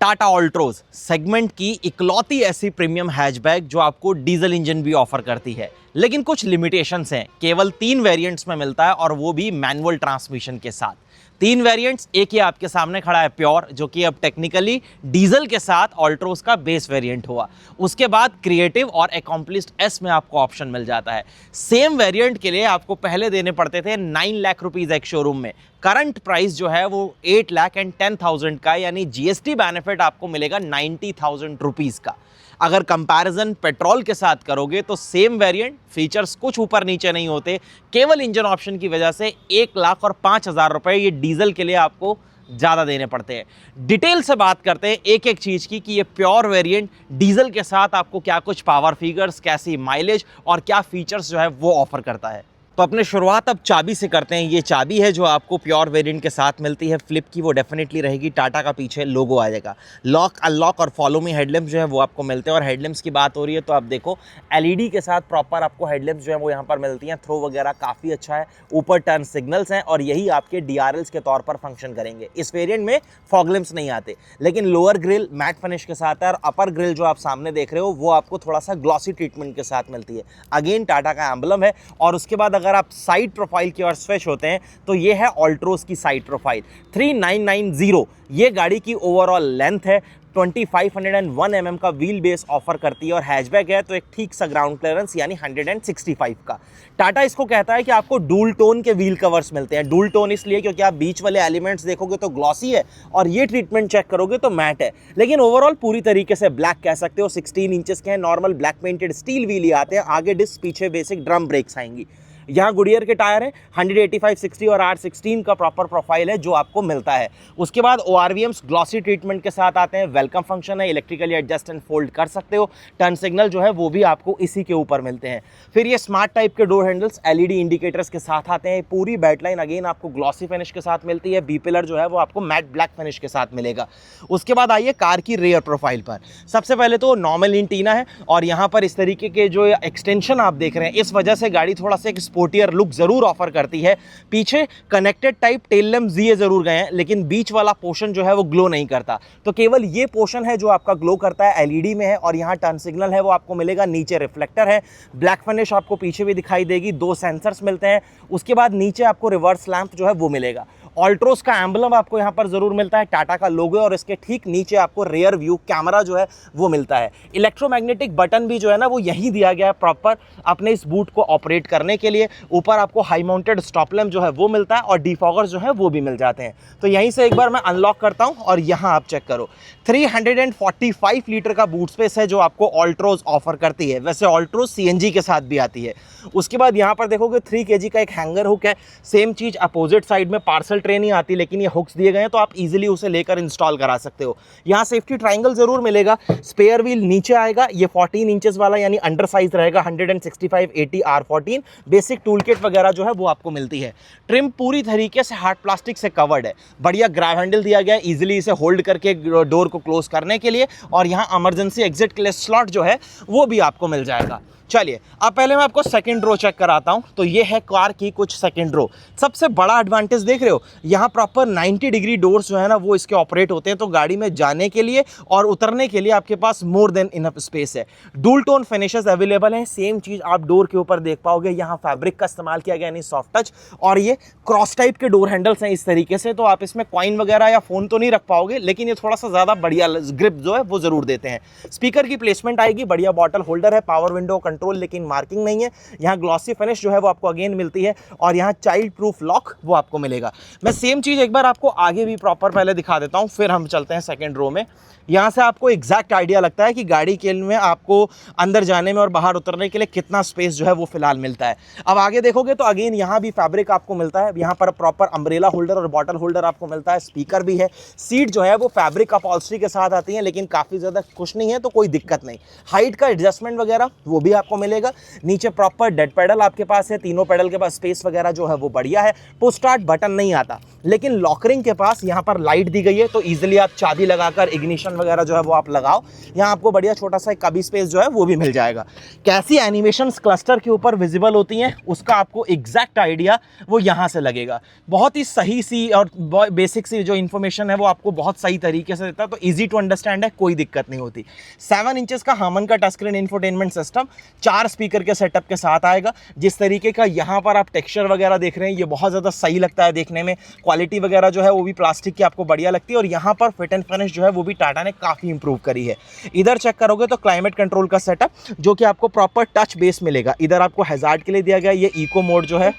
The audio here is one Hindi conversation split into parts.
टाटा ऑल्ट्रोज सेगमेंट की इकलौती ऐसी प्रीमियम हैचबैक जो आपको डीजल इंजन भी ऑफर करती है, लेकिन कुछ लिमिटेशंस हैं। केवल 3 वेरिएंट्स में मिलता है और वो भी मैनुअल ट्रांसमिशन के साथ। 3 वेरिएंट्स, एक ही आपके सामने खड़ा है प्योर, जो कि अब टेक्निकली डीजल के साथ ऑल्ट्रोज का बेस वेरिएंट हुआ। उसके बाद क्रिएटिव और अकॉम्प्लिश्ड एस में आपको ऑप्शन मिल जाता है। सेम वेरिएंट के लिए आपको पहले देने पड़ते थे 9 लाख रुपीज एक शोरूम में। करंट प्राइस जो है वो 8,10,000 का, यानी जीएसटी बेनिफिट आपको मिलेगा 90,000 रुपीज का। अगर कंपैरिजन पेट्रोल के साथ करोगे तो सेम वेरिएंट, फीचर्स कुछ ऊपर नीचे नहीं होते, केवल इंजन ऑप्शन की वजह से 1,05,000 रुपए ये डीजल के लिए आपको ज़्यादा देने पड़ते हैं। डिटेल से बात करते हैं एक एक चीज़ की कि ये प्योर वेरिएंट डीजल के साथ आपको क्या कुछ पावर फिगर्स, कैसी माइलेज और क्या फीचर्स जो है वो ऑफर करता है। तो अपने शुरुआत अब चाबी से करते हैं। ये चाबी है जो आपको प्योर वेरिएंट के साथ मिलती है, फ्लिप की वो डेफिनेटली रहेगी, टाटा का पीछे लोगो आ जाएगा। लॉक, अनलॉक और फॉलो मी हेडलैम्प्स जो है वो आपको मिलते हैं। और हेडलैम्प्स की बात हो रही है तो आप देखो एलईडी के साथ प्रॉपर आपको हेडलैम्प्स जो है वो यहाँ पर मिलती हैं। थ्रो वगैरह काफ़ी अच्छा है, ऊपर टर्न सिग्नल्स हैं और यही आपके डीआरएल्स के तौर पर फंक्शन करेंगे। इस वेरियंट में फॉग लैंप्स नहीं आते, लेकिन लोअर ग्रिल मैट फिनिश के साथ है और अपर ग्रिल जो आप सामने देख रहे हो वो आपको थोड़ा सा ग्लॉसी ट्रीटमेंट के साथ मिलती है। अगेन टाटा का एम्बलम है। और उसके बाद अगर आप साइड प्रोफाइल की ओर स्विच होते हैं तो ये है ऑल्ट्रोज की साइड प्रोफाइल 3990। ये गाड़ी की ओवरऑल लेंथ है। 2501 mm का व्हील बेस ऑफर करती है और हैचबैक है तो एक ठीक सा ग्राउंड क्लियरेंस यानी 165 का। टाटा इसको कहता है कि आपको डूल टोन के व्हील कवर्स मिलते हैं। डूल टोन इसलिए क्योंकि आप बीच वाले एलिमेंट्स देखोगे तो ग्लॉसी है और ये ट्रीटमेंट चेक करोगे तो मैट है, लेकिन ओवरऑल पूरी तरीके से ब्लैक कह सकते हो। 16 इंचेस के हैं, normal black painted steel wheel ही आते हैं। आगे डिस्क, पीछे बेसिक ड्रम ब्रेक्स आएंगी। यहाँ गुडियर के टायर हैं, 185, 60 और R16 का प्रॉपर प्रोफाइल है जो आपको मिलता है। उसके बाद ORVMs ग्लॉसी ट्रीटमेंट के साथ आते हैं। वेलकम फंक्शन है, इलेक्ट्रिकली एडजस्ट एंड फोल्ड कर सकते हो। टर्न सिग्नल जो है वो भी आपको इसी के ऊपर मिलते हैं। फिर ये स्मार्ट टाइप के डोर हैंडल्स LED इंडिकेटर्स के साथ आते हैं। पूरी बैटलाइन अगेन आपको ग्लॉसी फिनिश के साथ मिलती है। बी पिलर जो है वो आपको मैट ब्लैक फिनिश के साथ मिलेगा। उसके बाद आइए कार की रेयर प्रोफाइल पर। सबसे पहले तो नॉर्मल इंटीना है और यहाँ पर इस तरीके के जो एक्सटेंशन आप देख रहे हैं, इस वजह से गाड़ी थोड़ा सा स्पोर्टियर लुक जरूर ऑफर करती है। पीछे कनेक्टेड टाइप टेल लैंप्स दिए जरूर गए हैं, लेकिन बीच वाला पोर्शन जो है वो ग्लो नहीं करता। तो केवल ये पोर्शन है जो आपका ग्लो करता है, एलईडी में है। और यहाँ टर्न सिग्नल है वो आपको मिलेगा, नीचे रिफ्लेक्टर है, ब्लैक फिनिश आपको पीछे भी दिखाई देगी, 2 सेंसर्स मिलते हैं। उसके बाद नीचे आपको रिवर्स लैंप जो है वो मिलेगा। ऑल्ट्रोज का एम्बलम आपको यहाँ पर जरूर मिलता है, टाटा का लोगो, और इसके ठीक नीचे आपको रियर व्यू कैमरा जो है वो मिलता है। इलेक्ट्रोमैग्नेटिक बटन भी जो है ना वो यही दिया गया है प्रॉपर अपने इस बूट को ऑपरेट करने के लिए। ऊपर आपको हाई माउंटेड स्टॉप लैंप जो है वो मिलता है और डिफॉगर्स जो है वो भी मिल जाते हैं। तो यहीं से एक बार मैं अनलॉक करता हूं और यहाँ आप चेक करो, 345 लीटर का बूट स्पेस है जो आपको ऑल्ट्रोज ऑफर करती है। वैसे ऑल्ट्रोज CNG के साथ भी आती है। उसके बाद यहाँ पर देखोगे 3 kg का एक हैंगर हुक है। सेम चीज अपोजिट साइड में पार्सल ट्रे नहीं आती, लेकिन ये हुक्स दिए गए हैं तो आप इजीली उसे लेकर इंस्टॉल करा सकते हो। यहाँ सेफ्टी ट्रायंगल जरूर मिलेगा। स्पेयर व्हील नीचे आएगा, ये 14 इंचेस वाला यानी अंडर साइज रहेगा, 165/80 R14। बेसिक टूल किट वगैरह जो है वो आपको मिलती है। ट्रिम पूरी तरीके से हार्ड प्लास्टिक से कवर्ड है। बढ़िया ग्रैब हैंडल दिया गया है इजीली इसे होल्ड करके डोर को क्लोज करने के लिए। और यहाँ इमरजेंसी एग्जिट के लिए स्लॉट जो है वो भी आपको मिल जाएगा। चलिए अब पहले मैं आपको सेकंड रो चेक कराता हूं। तो ये है कार की कुछ सेकंड रो। सबसे बड़ा एडवांटेज देख रहे हो, यहाँ प्रॉपर 90 डिग्री डोर्स जो है ना वो इसके ऑपरेट होते हैं। तो गाड़ी में जाने के लिए और उतरने के लिए आपके पास मोर देन इनफ स्पेस है। डुअल टोन फिनिशेस अवेलेबल हैं। सेम चीज आप डोर के ऊपर देख पाओगे, यहाँ फैब्रिक का इस्तेमाल किया गया यानी सॉफ्ट टच। और ये क्रॉस टाइप के डोर हैंडल्स हैं इस तरीके से, तो आप इसमें कॉइन वगैरह या फोन तो नहीं रख पाओगे, लेकिन ये थोड़ा सा ज्यादा बढ़िया ग्रिप जो है वो जरूर देते हैं। स्पीकर की प्लेसमेंट आएगी, बढ़िया बॉटल होल्डर है, पावर विंडो कंट्रोल, लेकिन मार्किंग नहीं है। यहाँ ग्लॉसी फिनिश जो है वो आपको अगेन मिलती है और यहाँ चाइल्ड प्रूफ लॉक वो आपको मिलेगा। मैं सेम चीज एक बार आपको आगे भी प्रॉपर पहले दिखा देता हूँ, फिर हम चलते हैं सेकंड रो में। यहाँ से आपको एग्जैक्ट आइडिया लगता है कि गाड़ी के में आपको अंदर जाने में और बाहर उतरने के लिए कितना स्पेस जो है वो फिलहाल मिलता है। अब आगे देखोगे तो अगेन यहाँ भी फैब्रिक आपको मिलता है। यहाँ पर प्रॉपर अम्ब्रेला होल्डर और बॉटल होल्डर आपको मिलता है। स्पीकर भी है। सीट जो है वो फैब्रिक अपॉल्स्ट्री के साथ आती है, लेकिन काफ़ी ज़्यादा कुशनिंग है तो कोई दिक्कत नहीं। हाइट का एडजस्टमेंट वगैरह वो भी आपको मिलेगा। नीचे प्रॉपर डेड पेडल आपके पास है, तीनों पेडल के पास स्पेस वगैरह जो है वो बढ़िया है। पुश स्टार्ट बटन नहीं आता आता। लेकिन लॉकरिंग के पास यहाँ पर लाइट दी गई है, तो ईजिली आप चाबी लगाकर इग्निशन वगैरह जो है वो आप लगाओ। यहाँ आपको बढ़िया छोटा सा कबी स्पेस जो है वो भी मिल जाएगा। कैसी एनिमेशंस क्लस्टर के ऊपर विजिबल होती हैं उसका आपको एग्जैक्ट आइडिया वो यहाँ से लगेगा। बहुत ही सही सी और बेसिक सी जो इन्फॉर्मेशन है वो आपको बहुत सही तरीके से देता है, तो ईजी टू अंडरस्टैंड है, कोई दिक्कत नहीं होती। 7 इंचेस का हामन का touch screen infotainment system 4 speaker के सेटअप के साथ आएगा। जिस तरीके का यहाँ पर आप टेक्सचर वगैरह देख रहे हैं ये बहुत ज़्यादा सही लगता है देखने में। क्वालिटी वगैरह जो है वो भी प्लास्टिक की आपको बढ़िया लगती है, और यहाँ पर फिट एंड फिनिश जो है वो भी टाटा ने काफ़ी इंप्रूव करी है। इधर चेक करोगे तो क्लाइमेट कंट्रोल का सेटअप जो कि आपको प्रॉपर टच बेस मिलेगा। इधर आपको हैजार्ड के लिए दिया गया ये इको मोड जो है,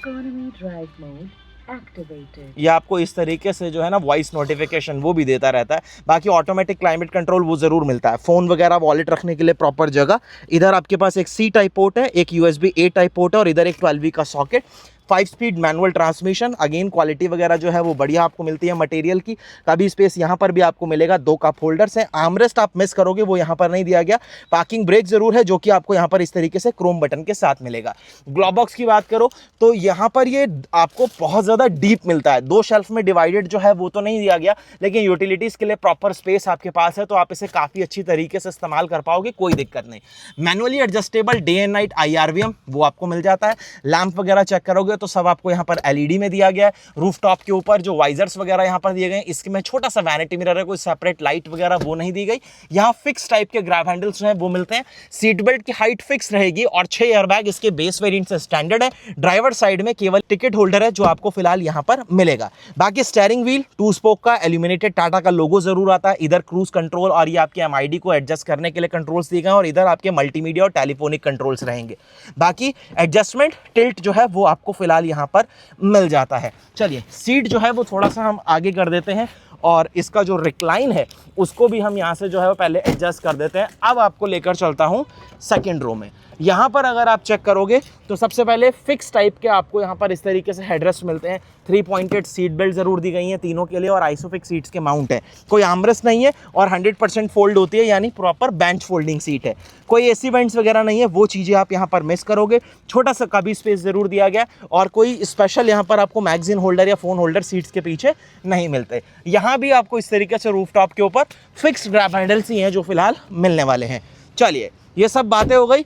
ये आपको इस तरीके से जो है ना वॉइस नोटिफिकेशन वो भी देता रहता है। बाकी ऑटोमेटिक क्लाइमेट कंट्रोल वो जरूर मिलता है। फोन वगैरह वॉलेट रखने के लिए प्रॉपर जगह। इधर आपके पास एक C टाइप पोर्ट है, एक USB A टाइप पोर्ट है, और इधर एक 12V का socket. 5 speed manual transmission. Again quality वगैरह जो है वो बढ़िया आपको मिलती है मटेरियल की। कभी स्पेस यहाँ पर भी आपको मिलेगा, 2 कप होल्डर्स हैं। आर्मरेस्ट आप मिस करोगे वो यहाँ पर नहीं दिया गया। पार्किंग ब्रेक जरूर है जो कि आपको यहाँ पर इस तरीके से क्रोम बटन के साथ मिलेगा। ग्लोव बॉक्स की बात करो तो यहाँ पर ये आपको बहुत ज़्यादा डीप मिलता है। 2 शेल्फ में डिवाइडेड जो है वो तो नहीं दिया गया, लेकिन यूटिलिटीज़ के लिए प्रॉपर स्पेस आपके पास है, तो आप इसे काफ़ी अच्छी तरीके से इस्तेमाल कर पाओगे, कोई दिक्कत नहीं। Manually adjustable day and night IRVM वो आपको मिल जाता है। लैंप वगैरह चेक करोगे तो सब आपको यहाँ पर LED में दिया गया है। रूफटॉप के ऊपर जो वाइजर्स वगैरह यहाँ पर दिए गए हैं, इसमें छोटा सा वैनिटी मिरर है, कोई सेपरेट लाइट वगैरह वो नहीं दी गई। यहाँ फिक्स टाइप के ग्रैब हैंडल्स जो हैं वो मिलते हैं। सीट बेल्ट की हाइट फिक्स रहेगी और 6 एयरबैग इसके बेस वेरिएंट से स्टैंडर्ड है। ड्राइवर साइड में केवल टिकट होल्डर है जो आपको फिलहाल यहाँ पर मिलेगा। बाकी स्टीयरिंग व्हील 2 स्पोक का एल्यूमिनेटेड टाटा का लोगो जरूर आता है। इधर क्रूज कंट्रोल और ये आपके MID को एडजस्ट करने के लिए कंट्रोल्स दिए गए हैं, और इधर आपके मल्टीमीडिया और टेलीफोनिक कंट्रोल्स रहेंगे। बाकी एडजस्टमेंट टिल्ट जो है वो आपको फिलहाल यहाँ पर मिल जाता है। चलिए सीट जो है वो थोड़ा सा हम आगे कर देते हैं, और इसका जो रिक्लाइन है उसको भी हम यहाँ से जो है वो पहले एडजस्ट कर देते हैं। अब आपको लेकर चलता हूँ सेकंड रो में। यहाँ पर अगर आप चेक करोगे तो सबसे पहले फिक्स टाइप के आपको यहाँ पर इस तरीके से हेडरेस्ट मिलते हैं। 3 पॉइंटेड सीट बेल्ट जरूर दी गई हैं तीनों के लिए, और आइसोफिक्स सीट्स के माउंट है। कोई आर्मरेस्ट नहीं है, और 100% फोल्ड होती है, यानी प्रॉपर बेंच फोल्डिंग सीट है। कोई AC वेंट्स वगैरह नहीं है, वो चीज़ें आप यहाँ पर मिस करोगे। छोटा सा कभी स्पेस जरूर दिया गया, और कोई स्पेशल यहाँ पर आपको मैगजीन होल्डर या फ़ोन होल्डर सीट्स के पीछे नहीं मिलते। यहाँ भी आपको इस तरीके से रूफटॉप के ऊपर फिक्स ग्रैब हैंडल्स ही हैं जो फिलहाल मिलने वाले हैं। चलिए ये सब बातें हो गई।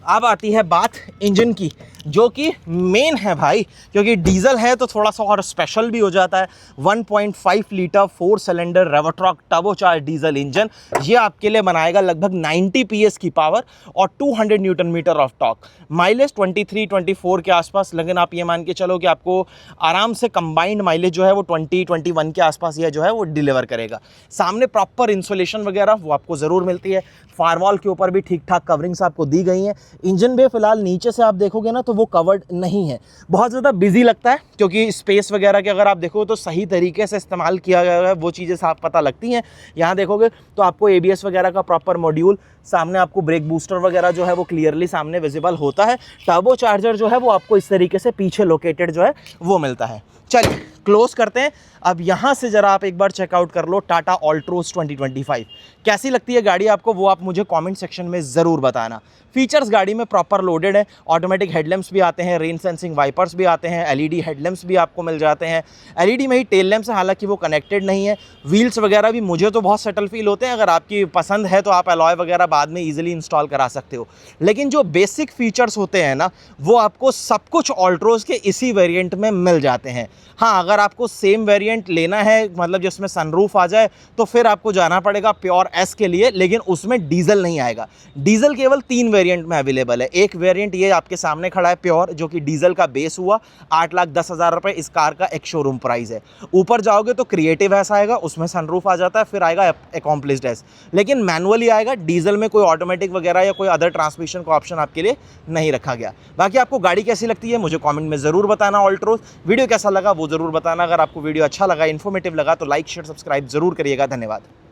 अब आती है बात इंजन की, जो कि मेन है भाई, क्योंकि डीजल है तो थोड़ा सा और स्पेशल भी हो जाता है। 1.5 litre 4 cylinder Revotorq turbocharge diesel engine, ये आपके लिए बनाएगा लगभग 90 PS की पावर और 200 newton metre of torque. Mileage 23-24 के आसपास, लेकिन आप ये मान के चलो कि आपको आराम से कंबाइंड माइलेज जो है वो 20-21 के आसपास यह जो है वो डिलीवर करेगा। सामने प्रॉपर इंसुलेशन वगैरह वो आपको ज़रूर मिलती है। फायरवॉल के ऊपर भी ठीक ठाक कवरिंग्स आपको दी गई हैं। इंजन भी फिलहाल नीचे से आप देखोगे ना तो वो कवर्ड नहीं है, बहुत ज़्यादा बिजी लगता है, क्योंकि स्पेस वगैरह के अगर आप देखो तो सही तरीके से इस्तेमाल किया गया है, वो चीज़ें साफ पता लगती हैं। यहाँ देखोगे तो आपको ABS वगैरह का प्रॉपर मॉड्यूल, सामने आपको ब्रेक बूस्टर वगैरह जो है वो क्लियरली सामने विजिबल होता है। टर्बो चार्जर जो है वो आपको इस तरीके से पीछे लोकेटेड जो है वो मिलता है। चलिए क्लोज करते हैं। अब यहाँ से ज़रा आप एक बार चेकआउट कर लो टाटा ऑल्ट्रोज 2025 कैसी लगती है गाड़ी आपको, वो आप मुझे कमेंट सेक्शन में ज़रूर बताना। फीचर्स गाड़ी में प्रॉपर लोडेड है। ऑटोमेटिक हेडलैम्प्स भी आते हैं, रेन सेंसिंग वाइपर्स भी आते हैं, LED हेडलैम्प्स भी आपको मिल जाते हैं। LED में ही टेल लैम्प्स है, हालांकि वो कनेक्टेड नहीं है। व्हील्स वगैरह भी मुझे तो बहुत सटल फील होते हैं, अगर आपकी पसंद है तो आप अलॉय वगैरह बाद में ईजिली इंस्टॉल करा सकते हो। लेकिन जो बेसिक फीचर्स होते हैं ना वो आपको सब कुछ ऑल्ट्रोज के इसी वेरिएंट में मिल जाते हैं। हाँ, अगर आपको सेम वेरिएंट लेना है, मतलब जिसमें सनरूफ आ जाए, तो फिर आपको जाना पड़ेगा प्योर S के लिए, लेकिन उसमें डीजल नहीं आएगा। डीजल केवल 3 वेरिएंट में अवेलेबल है। एक वेरिएंट ये आपके सामने खड़ा है प्योर, जो कि डीजल का बेस हुआ 8,10,000 रुपये इस कार का एक शोरूम प्राइस है। ऊपर जाओगे तो क्रिएटिव S आएगा, उसमें सनरूफ आ जाता है, फिर आएगा अकॉम्प्लिश्ड S, लेकिन मैनुअली आएगा। डीजल में कोई ऑटोमेटिक वगैरह या कोई अदर ट्रांसमिशन का ऑप्शन आपके लिए नहीं रखा गया। बाकी आपको गाड़ी कैसी लगती है मुझे कमेंट में ज़रूर बताना। ऑल्ट्रोज वीडियो कैसा लगा वो ज़रूर बताना। अगर आपको वीडियो अच्छा लगा, इन्फॉर्मेटिव लगा, तो लाइक शेयर सब्सक्राइब जरूर करिएगा। धन्यवाद।